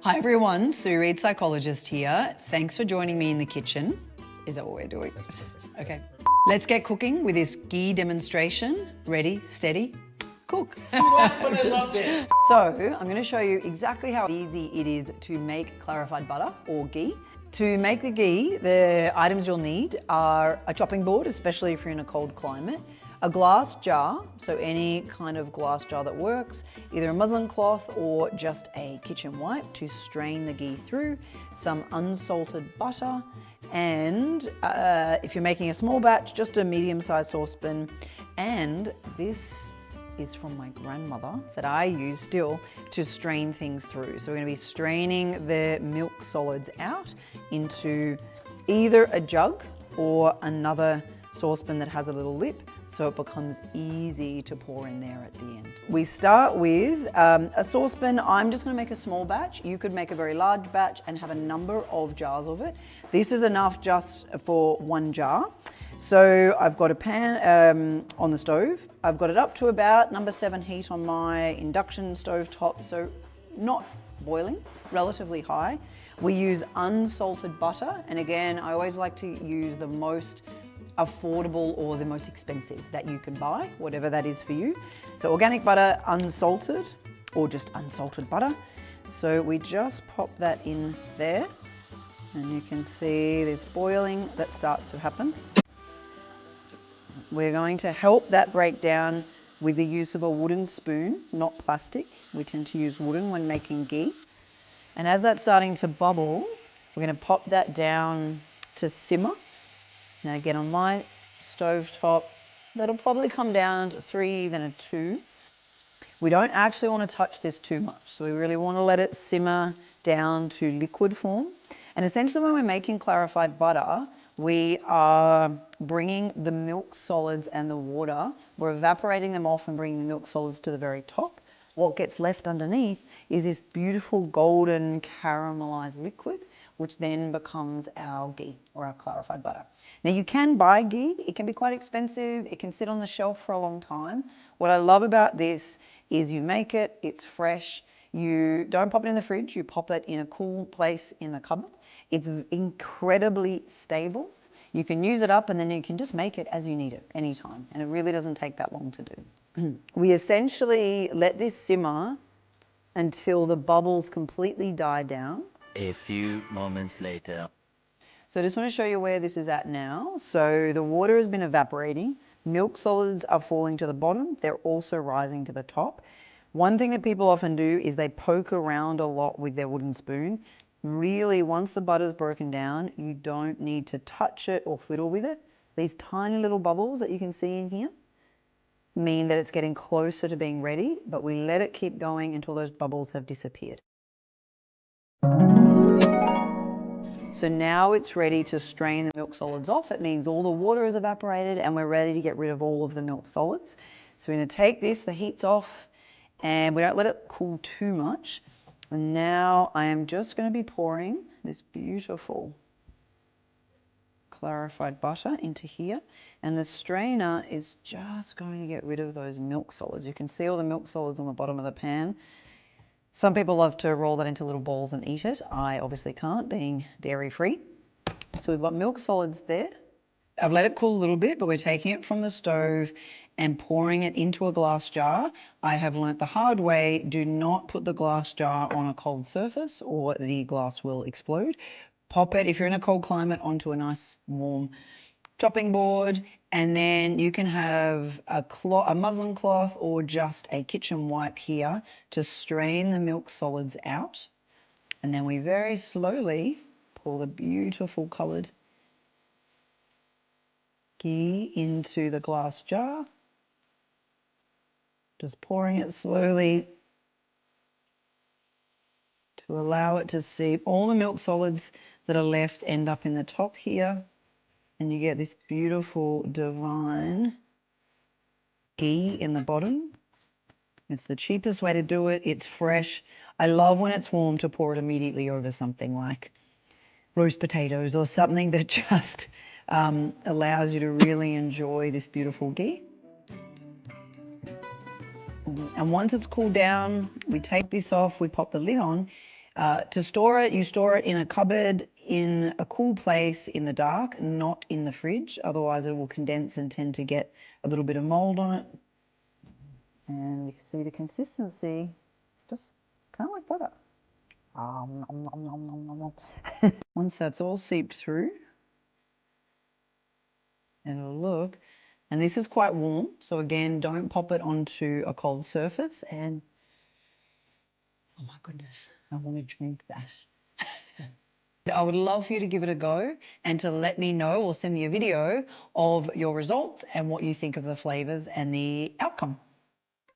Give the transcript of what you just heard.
Hi everyone, Sue Reed, Psychologist here. Thanks for joining me in the kitchen. Is that what we're doing? Okay. Let's get cooking with this ghee demonstration. Ready, steady, cook. You laughed when I loved it. So I'm going to show you exactly how easy it is to make clarified butter or ghee. To make the ghee, the items you'll need are a chopping board, especially if you're in a cold climate, a glass jar, so any kind of glass jar that works, either a muslin cloth or just a kitchen wipe to strain the ghee through, some unsalted butter, and if you're making a small batch, just a medium-sized saucepan. And this is from my grandmother that I use still to strain things through. So we're going to be straining the milk solids out into either a jug or another saucepan that has a little lip, so it becomes easy to pour in there at the end. We start with a saucepan. I'm just going to make a small batch. You could make a very large batch and have a number of jars of it. This is enough just for one jar. So I've got a pan on the stove. I've got it up to about number 7 heat on my induction stove top, so not boiling, relatively high. We use unsalted butter, and again, I always like to use the most affordable or the most expensive that you can buy, whatever that is for you. So organic butter, unsalted, or just unsalted butter. So we just pop that in there, and you can see this boiling that starts to happen. We're going to help that break down with the use of a wooden spoon, not plastic. We tend to use wooden when making ghee. And as that's starting to bubble, we're going to pop that down to simmer. Now get on my stove top. That'll probably come down to 3, then a 2. We don't actually want to touch this too much, so we really want to let it simmer down to liquid form. And essentially when we're making clarified butter, we are bringing the milk solids and the water, we're evaporating them off and bringing the milk solids to the very top. What gets left underneath is this beautiful golden caramelized liquid, which then becomes our ghee or our clarified butter. Now you can buy ghee, it can be quite expensive, it can sit on the shelf for a long time. What I love about this is you make it, it's fresh, you don't pop it in the fridge, you pop it in a cool place in the cupboard. It's incredibly stable. You can use it up and then you can just make it as you need it anytime, and it really doesn't take that long to do. We essentially let this simmer until the bubbles completely die down. A few moments later. So I just want to show you where this is at now. So the water has been evaporating. Milk solids are falling to the bottom. They're also rising to the top. One thing that people often do is they poke around a lot with their wooden spoon. Really, once the butter's broken down, you don't need to touch it or fiddle with it. These tiny little bubbles that you can see in here mean that it's getting closer to being ready, but we let it keep going until those bubbles have disappeared. So now it's ready to strain the milk solids off. It means all the water is evaporated and we're ready to get rid of all of the milk solids. So we're going to take this, the heat's off, and we don't let it cool too much. And now I am just going to be pouring this beautiful clarified butter into here. And the strainer is just going to get rid of those milk solids. You can see all the milk solids on the bottom of the pan. Some people love to roll that into little balls and eat it. I obviously can't, being dairy-free. So we've got milk solids there. I've let it cool a little bit, but we're taking it from the stove and pouring it into a glass jar. I have learnt the hard way, do not put the glass jar on a cold surface or the glass will explode. Pop it, if you're in a cold climate, onto a nice warm chopping board, and then you can have a muslin cloth or just a kitchen wipe here to strain the milk solids out. And then we very slowly pour the beautiful coloured ghee into the glass jar. Just pouring it slowly to allow it to seep. All the milk solids that are left end up in the top here, and you get this beautiful divine ghee in the bottom. It's the cheapest way to do it. It's fresh. I love when it's warm to pour it immediately over something like roast potatoes or something that just allows you to really enjoy this beautiful ghee. And once it's cooled down, we take this off, we pop the lid on. To store it, you store it in a cupboard in a cool place in the dark, not in the fridge. Otherwise it will condense and tend to get a little bit of mold on it. And you can see the consistency. It's just kind of like butter. Once that's all seeped through, it'll look, and this is quite warm, so again, don't pop it onto a cold surface. And oh my goodness, I want to drink that. I would love for you to give it a go and to let me know or send me a video of your results and what you think of the flavors and the outcome.